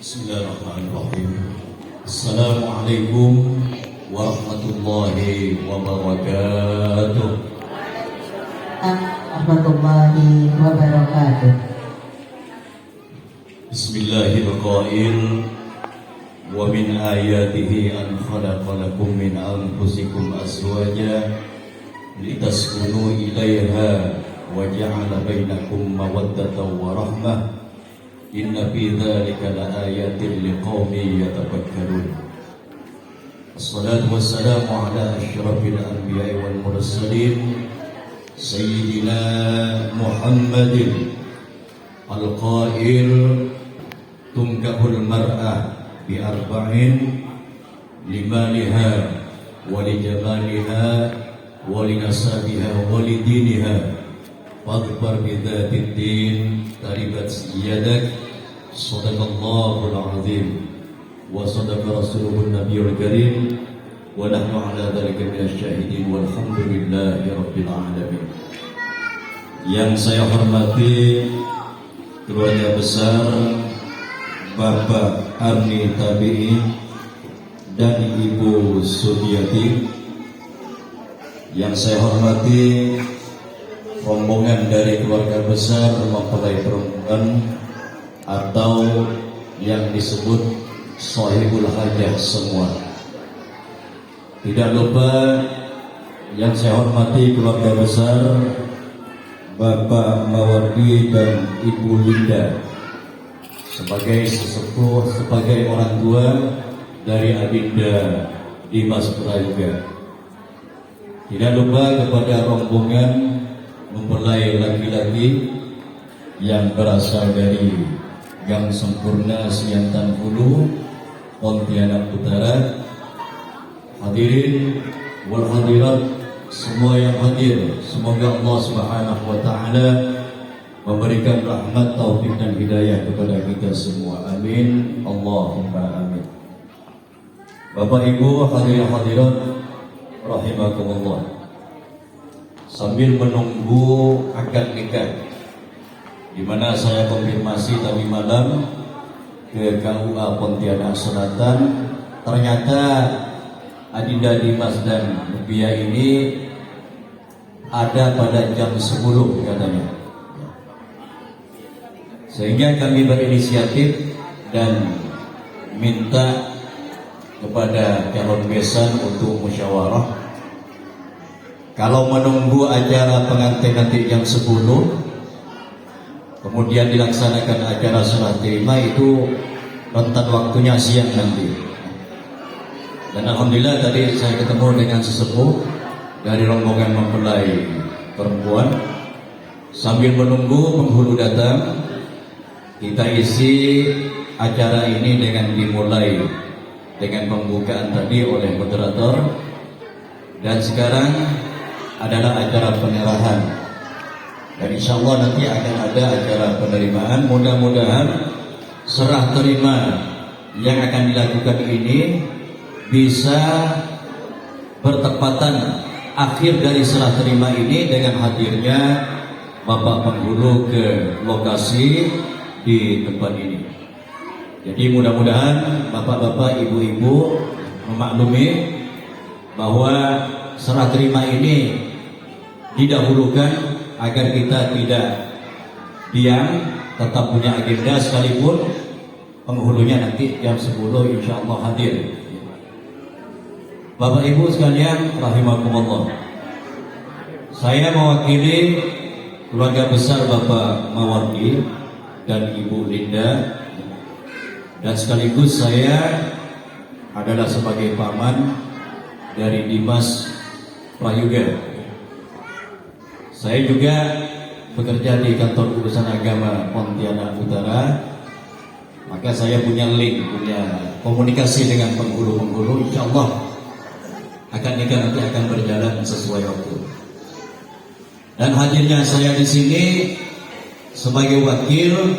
Bismillahirrahmanirrahim. Assalamualaikum warahmatullahi wabarakatuh. Warahmatullahi wabarakatuh. Bismillahirrahmanirrahim. Wa min ayatihi an khalaqa lakum min anfusikum azwaja litaskunu ilaiha wa ja'ala bainakum mawaddatan wa rahmah. Inna fi dzalika laayatin liqaumin yatafakkarun. Assalatu wassalamu ala asyrafil anbiya'i wal mursalin sayyidina Muhammadin al-qail tunkahul mar'ah bi arba'in limaliha wa lijamaliha wa linasabiha wa lidiniha fadhfar bidzatid din taribat yadak. Sadaqallahul azim wa sadaqa rasuluhun nabiyul karim wa nahnu ala dzalika minasyahidin walhamdulillahi rabbil alamin. Yang saya hormati keluarga besar Bapak Arni Tabi'i dan Ibu Sudiati, yang saya hormati rombongan dari keluarga besar mempelai perempuan atau yang disebut Shahibul Hajah semua. Tidak lupa yang saya hormati keluarga besar Bapak Mawardi dan Ibu Linda sebagai sesepuh, sebagai orang tua dari Adinda Dimas Prayoga. Tidak lupa kepada rombongan mempelai laki-laki yang berasal dari Gang Sempurna Siantan Hulu, Pontianak Utara. Hadirin wal hadirat semua yang hadir, semoga Allah Subhanahu wa taala memberikan rahmat, taufik dan hidayah kepada kita semua. Amin. Allahumma amin. Bapak Ibu hadirin hadirat rahimakumullah. Sambil menunggu akad nikah, di mana saya konfirmasi tadi malam ke KUA Pontianak Selatan, ternyata Adinda Dimas dan Nubia ini ada pada jam 10 katanya. Sehingga kami berinisiatif dan minta kepada calon besan untuk musyawarah. Kalau menunggu acara pengantin nanti jam 10, kemudian dilaksanakan acara serah terima, itu rentan waktunya siang nanti. Dan alhamdulillah tadi saya ketemu dengan sesepuh dari rombongan mempelai perempuan. Sambil menunggu penghulu datang, kita isi acara ini dengan dimulai dengan pembukaan tadi oleh moderator, dan sekarang adalah acara penyerahan. Dan insya Allah nanti akan ada acara penerimaan. Mudah-mudahan serah terima yang akan dilakukan ini bisa bertepatan akhir dari serah terima ini dengan hadirnya Bapak Penghulu ke lokasi di tempat ini. Jadi mudah-mudahan Bapak-bapak, Ibu-ibu memaklumi bahwa serah terima ini didahulukan agar kita tidak diam, tetap punya agenda, sekalipun penghulunya nanti jam 10 insya Allah hadir. Bapak Ibu sekalian rahimakumullah, saya mewakili keluarga besar Bapak Mawardi dan Ibu Linda, dan sekaligus saya adalah sebagai paman dari Dimas Prayoga. Saya juga bekerja di kantor urusan agama Pontianak Utara, maka saya punya link, punya komunikasi dengan penghulu-penghulu. Insya Allah akan nikah nanti akan berjalan sesuai waktu. Dan hadirnya saya di sini sebagai wakil,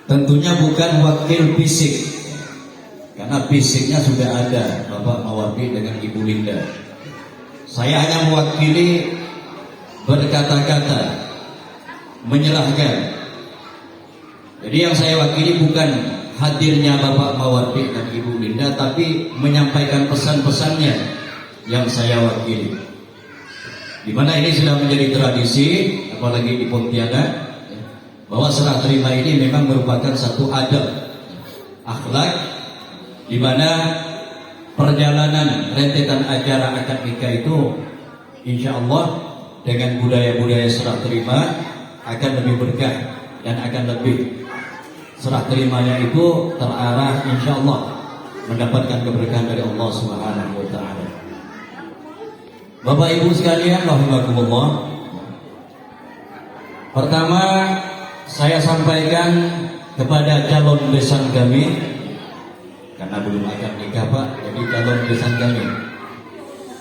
tentunya bukan wakil fisik, karena fisiknya sudah ada Bapak Mawardi dengan Ibu Linda. Saya hanya mewakili berkata-kata, menyerahkan. Jadi yang saya wakili bukan hadirnya Bapak Mawardi dan Ibu Linda, tapi menyampaikan pesan-pesannya yang saya wakili. Di mana ini sudah menjadi tradisi, apalagi di Pontianak, bahwa serah terima ini memang merupakan satu adab, akhlak, di mana perjalanan rentetan acara akad nikah itu insya Allah dengan budaya-budaya serah terima akan lebih berkah dan akan lebih serah terimanya itu terarah insya Allah mendapatkan keberkahan dari Allah Subhanahu wa Ta'ala. Bapak Ibu sekalian, rahimakumullah. Pertama, saya sampaikan kepada calon besan kami, karena belum akad nikah Pak, jadi calon besan kami.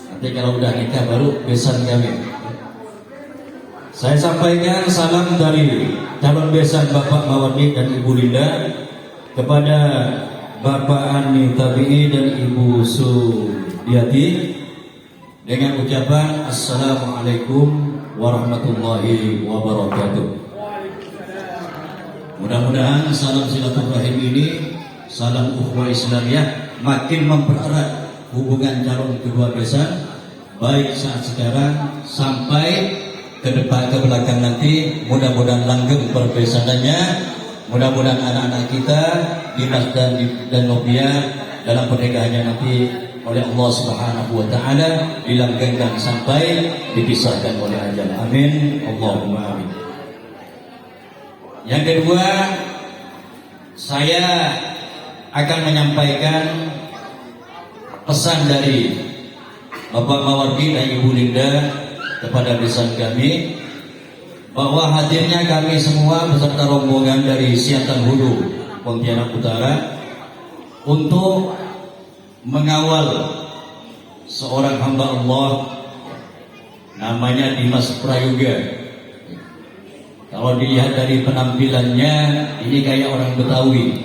Nanti kalau udah nikah baru besan kami. Saya sampaikan salam dari calon besan Bapak Mawardi dan Ibu Linda kepada Bapak Ani Tabi'i dan Ibu Sudiyati dengan ucapan Assalamualaikum warahmatullahi wabarakatuh. Mudah-mudahan salam silaturahim ini, salam ukhuwah Islamiyah, makin mempererat hubungan calon kedua besan, baik saat sekarang sampai ke depan, ke belakang nanti. Mudah-mudahan langgeng perbesanannya, mudah-mudahan anak-anak kita Dimas dan Novia dalam pernikahannya nanti oleh Allah Subhanahu wa Ta'ala dilanggengkan sampai dipisahkan oleh ajal. Amin, Allahumma amin. Yang kedua, saya akan menyampaikan pesan dari Bapak Mawardi dan Ibu Linda kepada besan kami, bahwa hadirnya kami semua beserta rombongan dari Siantan Hulu, Pontianak Utara, untuk mengawal seorang hamba Allah namanya Dimas Prayoga. Kalau dilihat dari penampilannya, ini kayak orang Betawi.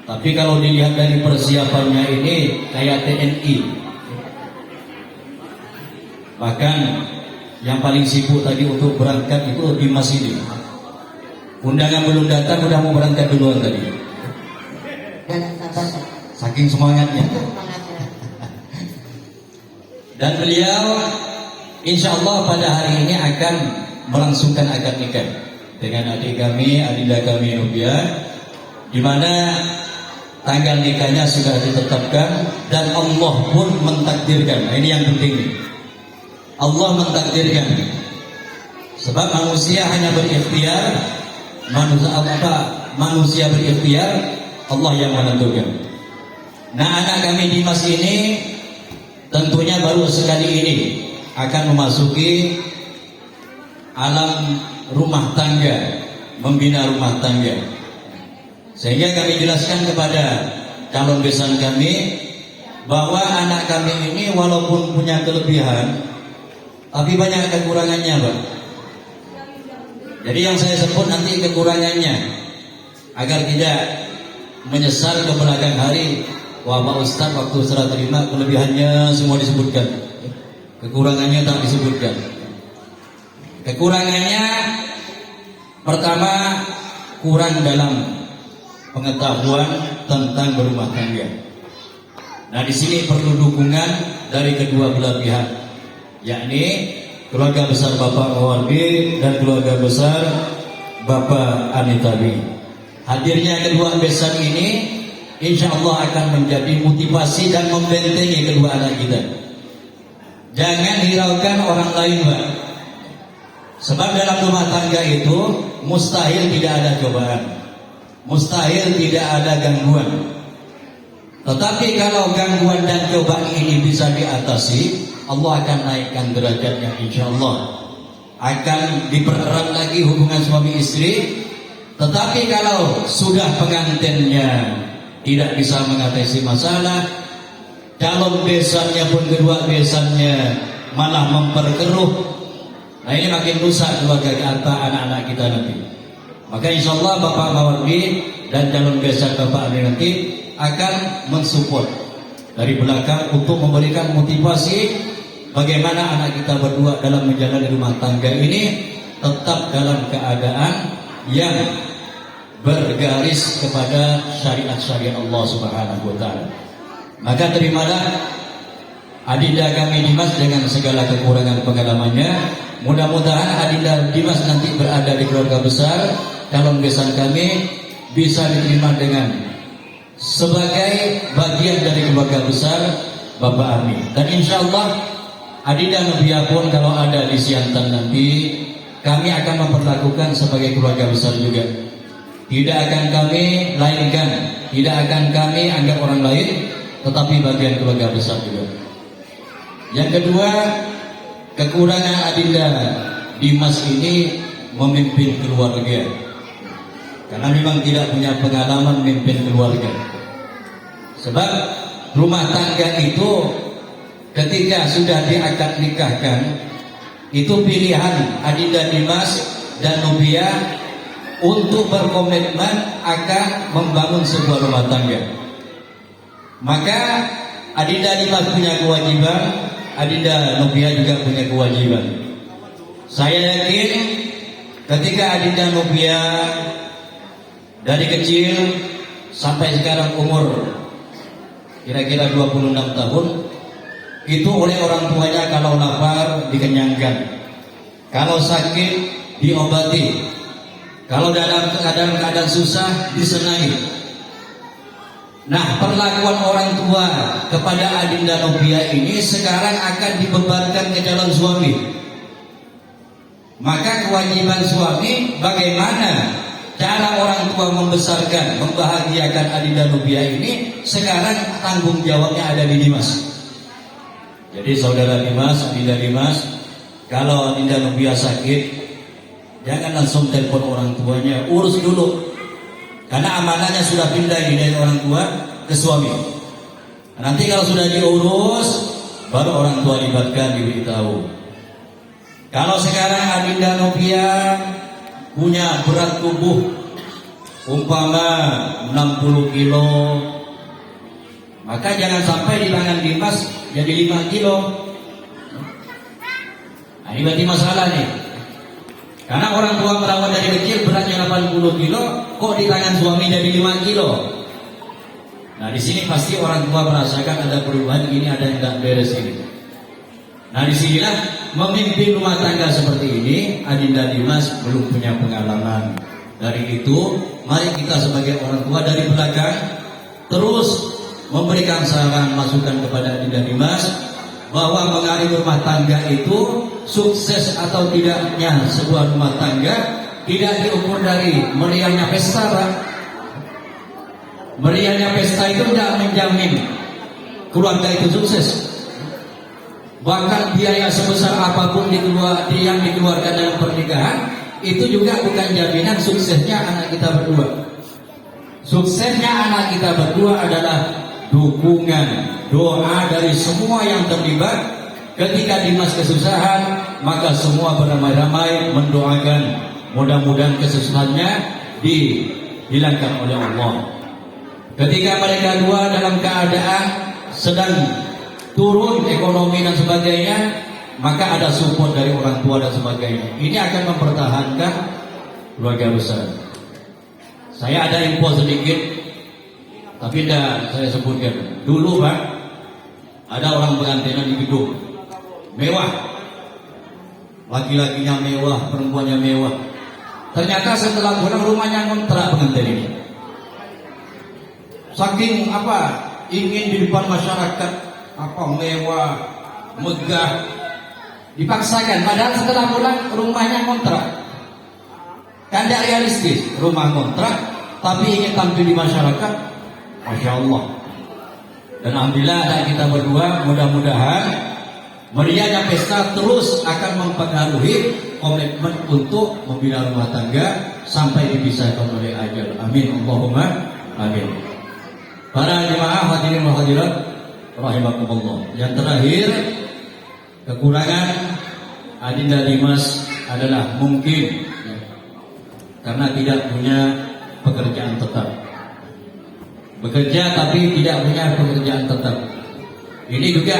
Tapi kalau dilihat dari persiapannya ini kayak TNI. Bahkan yang paling sibuk tadi untuk berangkat itu Dimas ini. Undangan belum datang, udah mau berangkat duluan tadi. Saking semangatnya. Dan beliau insya Allah pada hari ini akan melangsungkan akad nikah dengan adik kami, adinda kami Nubia, di mana tanggal nikahnya sudah ditetapkan dan Allah pun mentakdirkan. Nah, ini yang penting. Allah mentakdirkan. Sebab manusia hanya berikhtiar, manusia berikhtiar, Allah yang menentukan. Nah, anak kami Dimas ini tentunya baru sekali ini akan memasuki alam rumah tangga, membina rumah tangga. Sehingga kami jelaskan kepada calon besan kami bahwa anak kami ini walaupun punya kelebihan, tapi banyak kekurangannya, Pak. Jadi yang saya sebut nanti kekurangannya, agar tidak menyesal ke belakang hari. Wah, Pak Ustaz, waktu serah terima kelebihannya semua disebutkan, kekurangannya tak disebutkan. Kekurangannya pertama, kurang dalam pengetahuan tentang berumah tangga. Nah, di sini perlu dukungan dari kedua belah pihak, yakni keluarga besar Bapak Mawardi dan keluarga besar Bapak Anitabi. Hadirnya kedua besan ini insya Allah akan menjadi motivasi dan membentengi kedua anak kita. Jangan hiraukan orang lain, Pak. Sebab dalam rumah tangga itu mustahil tidak ada cobaan, mustahil tidak ada gangguan. Tetapi kalau gangguan dan cobaan ini bisa diatasi, Allah akan naikkan derajatnya insya Allah. Akan dipererat lagi hubungan suami istri. Tetapi kalau sudah pengantinnya tidak bisa mengatasi masalah, calon besannya pun kedua besannya malah memperkeruh, nah ini makin rusak keluarga kita, anak-anak kita nanti. Maka insya Allah Bapak Mawardi dan calon besan Bapak Andi nanti akan mensupport dari belakang untuk memberikan motivasi bagaimana anak kita berdua dalam menjalani rumah tangga ini tetap dalam keadaan yang bergaris kepada syariat-syariat Allah Subhanahu wa taala. Maka terimalah adinda kami Dimas dengan segala kekurangan pengalamannya. Mudah-mudahan adinda Dimas nanti berada di keluarga besar, calon besan kami bisa diterima dengan sebagai bagian dari keluarga besar Bapak Ami. Dan insya Allah adinda Nubia pun kalau ada di Siantan nanti, kami akan memperlakukan sebagai keluarga besar juga. Tidak akan kami lainkan, tidak akan kami anggap orang lain, tetapi bagian keluarga besar juga. Yang kedua, kekurangan adinda Dimas ini memimpin keluarga, karena memang tidak punya pengalaman memimpin keluarga. Sebab rumah tangga itu ketika sudah diakad nikahkan, itu pilihan adinda Dimas dan Nubia untuk berkomitmen akan membangun sebuah rumah tangga. Maka adinda Dimas punya kewajiban, adinda Nubia juga punya kewajiban. Saya yakin ketika adinda Nubia dari kecil sampai sekarang umur kira-kira 26 tahun, itu oleh orang tuanya kalau lapar dikenyangkan, kalau sakit diobati, kalau dalam keadaan susah disenangi. Nah, perlakuan orang tua kepada adinda Nubia ini sekarang akan dibebankan ke calon suami. Maka kewajiban suami bagaimana cara orang tua membesarkan, membahagiakan adinda Nubia ini, sekarang tanggung jawabnya ada di Dimas. Jadi saudara Dimas, adinda Dimas, kalau adinda Nubia sakit, jangan langsung telepon orang tuanya, urus dulu. Karena amanahnya sudah pindah dari orang tua ke suami. Nanti kalau sudah diurus, baru orang tua libatkan, diberitahu. Kalau sekarang adinda Nubia punya berat tubuh umpama 60 kilo, maka jangan sampai di tangan Dimas jadi 5 kilo. Nah, ini berarti masalah nih. Karena orang tua merawat dari kecil beratnya 80 kilo, kok di tangan suami jadi 5 kilo. Nah, di sini pasti orang tua merasakan ada perubahan, ini ada yang tidak beres ini. Nah, disinilah memimpin rumah tangga seperti ini, adinda Dimas belum punya pengalaman. Dari itu, mari kita sebagai orang tua dari belakang terus memberikan saran masukan kepada adinda Dimas bahwa mengalir rumah tangga itu sukses atau tidaknya sebuah rumah tangga tidak diukur dari meriahnya pesta, Pak. Meriahnya pesta itu tidak menjamin keluarga itu sukses. Bahkan biaya sebesar apapun yang dikeluarkan dalam pernikahan itu juga bukan jaminan suksesnya anak kita berdua. Suksesnya anak kita berdua adalah dukungan, doa dari semua yang terlibat. Ketika Dimas kesusahan, maka semua beramai-ramai mendoakan mudah-mudahan kesusahannya dihilangkan oleh Allah. Ketika mereka dua dalam keadaan sedang turun ekonomi dan sebagainya, maka ada support dari orang tua dan sebagainya. Ini akan mempertahankan keluarga besar. Saya ada info sedikit, tapi tidak saya sebutkan. Dulu Pak, ada orang pengantinan di gedung mewah, laki-lakinya mewah, perempuannya mewah. Ternyata setelah pulang rumahnya ngontrak pengantin ini. Saking ingin di depan masyarakat mewah, megah, dipaksakan. Padahal setelah pulang rumahnya ngontrak. Kan tidak realistis, rumah ngontrak, tapi ingin tampil di masyarakat, Masya Allah. Dan alhamdulillah ada kita berdua, mudah-mudahan meriahnya pesta terus akan mempengaruhi komitmen untuk membina rumah tangga sampai dipisahkan oleh ajal. Amin, Allahumma amin. Para jemaah hadirin wa hadirat rahimakumullah. Yang terakhir, kekurangan adinda Dimas adalah mungkin karena tidak punya pekerjaan tetap. Bekerja tapi tidak punya pekerjaan tetap. Ini juga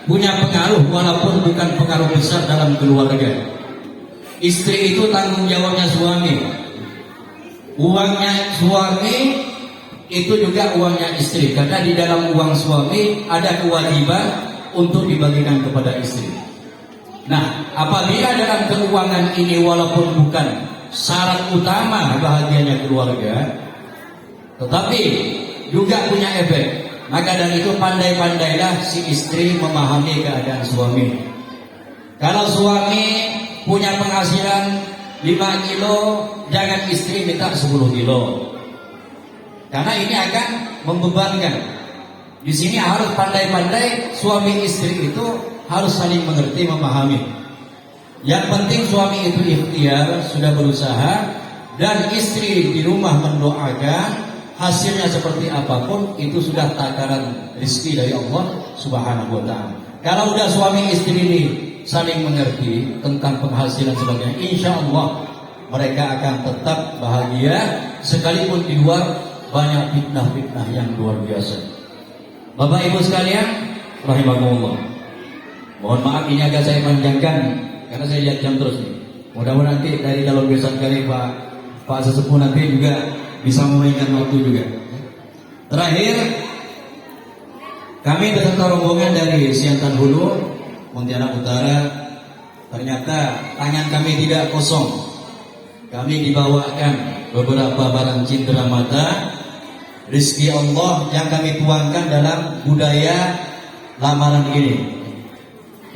punya pengaruh walaupun bukan pengaruh besar dalam keluarga. Istri itu tanggung jawabnya suami. Uangnya suami itu juga uangnya istri, karena di dalam uang suami ada kewajiban untuk dibagikan kepada istri. Nah, apabila dalam keuangan ini walaupun bukan syarat utama bahagianya keluarga, tetapi juga punya efek, maka dari itu pandai-pandailah si istri memahami keadaan suami. Kalau suami punya penghasilan 5 kilo, jangan istri minta 10 kilo. Karena ini akan membebankan. Di sini harus pandai-pandai, suami istri itu harus saling mengerti, memahami. Yang penting suami itu ikhtiar, sudah berusaha, dan istri di rumah mendoakan, hasilnya seperti apapun itu sudah takaran rezeki dari Allah Subhanahu wa taala. Kalau udah suami istri ini saling mengerti tentang penghasilan sebagainya, insya Allah mereka akan tetap bahagia sekalipun di luar banyak fitnah-fitnah yang luar biasa. Bapak Ibu sekalian, rahimakumullah. Mohon maaf ini agak saya panjangkan karena saya lihat jam terus nih. Mudah-mudahan nanti dari calon besan kali Pak Sesepuh nanti juga bisa memainkan waktu juga. Terakhir, kami beserta rombongan dari Siantan Hulu, Pontianak Utara, ternyata tangan kami tidak kosong. Kami dibawakan beberapa barang cindera mata, rezeki Allah yang kami tuangkan dalam budaya lamaran ini.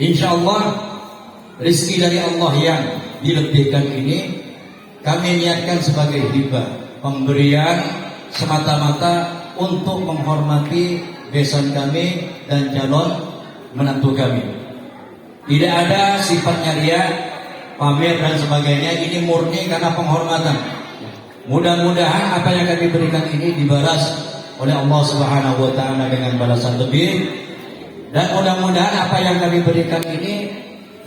Insya Allah rezeki dari Allah yang dilebihkan ini kami niatkan sebagai hibah, pemberian semata-mata untuk menghormati besan kami dan calon menantu kami. Tidak ada sifatnya ria, pamer dan sebagainya. Ini murni karena penghormatan. Mudah-mudahan apa yang kami berikan ini dibalas oleh Allah Subhanahu wa taala dengan balasan lebih, dan mudah-mudahan apa yang kami berikan ini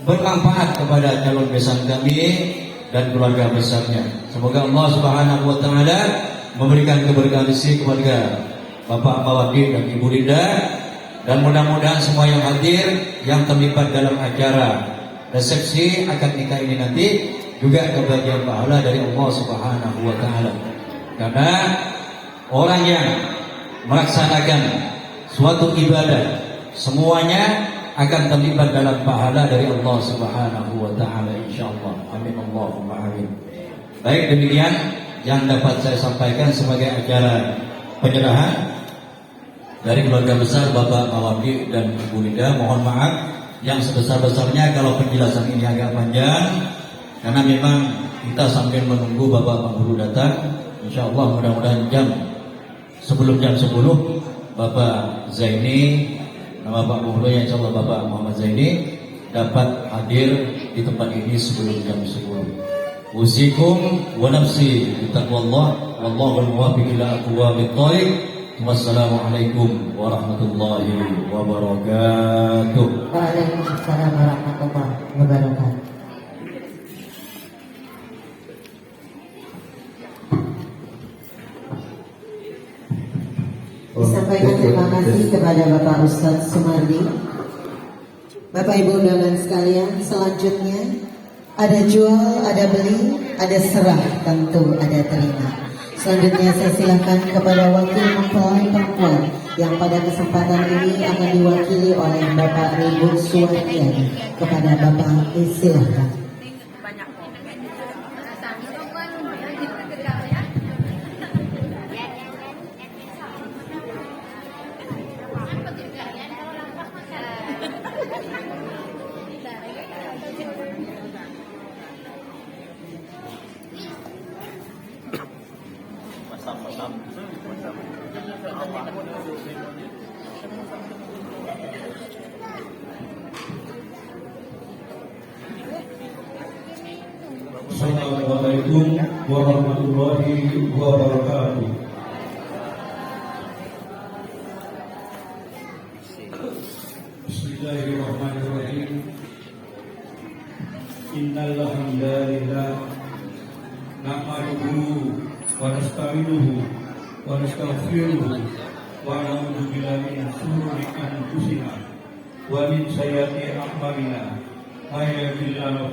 bermanfaat kepada calon besan kami dan keluarga besarnya. Semoga Allah Subhanahu wa taala memberikan keberkahan rezeki kepada Bapak Mawaki dan Ibu Linda, dan mudah-mudahan semua yang hadir yang terlibat dalam acara resepsi akad nikah ini nanti juga kebahagiaan pahala dari Allah Subhanahu wa taala. Karena orang yang melaksanakan suatu ibadah semuanya akan terlibat dalam pahala dari Allah Subhanahu wa taala insyaallah. Amin Allahumma amin. Baik, demikian yang dapat saya sampaikan sebagai acara penyerahan dari keluarga besar Bapak Mawaki dan Ibu Linda. Mohon maaf yang sebesar-besarnya kalau penjelasan ini agak panjang, karena memang kita sambil menunggu Bapak Penghulu datang. Insya Allah mudah-mudahan sebelum jam 10 Bapak Zaini, nama Bapak Penghulunya insya Allah Bapak Muhammad Zaini dapat hadir di tempat ini sebelum jam 10. Usikum wa nafsi bitaqwallah wallahu al-muwaffiq ila aqwamit thariq. Wassalamualaikum warahmatullahi wabarakatuh. Waalaikumsalam warahmatullahi wabarakatuh. Disampaikan terima kasih kepada Bapak Ustadz Sumardi. Bapak Ibu undangan sekalian, selanjutnya ada jual, ada beli, ada serah, tentu ada terima. Selanjutnya saya silakan kepada wakil mempelai perempuan yang pada kesempatan ini akan diwakili oleh Bapak Ribut Suwardiani. Kepada Bapak silakan. Assalamualaikum warahmatullahi wabarakatuh. Bismillahirrahmanirrahim. Innal hamdalillah nahmaduhu wa nasta'inuhu wa nastaghfiruhu wa na'udzu billahi min shururi anfusina wa min sayyiati a'malina. May yahdihillahu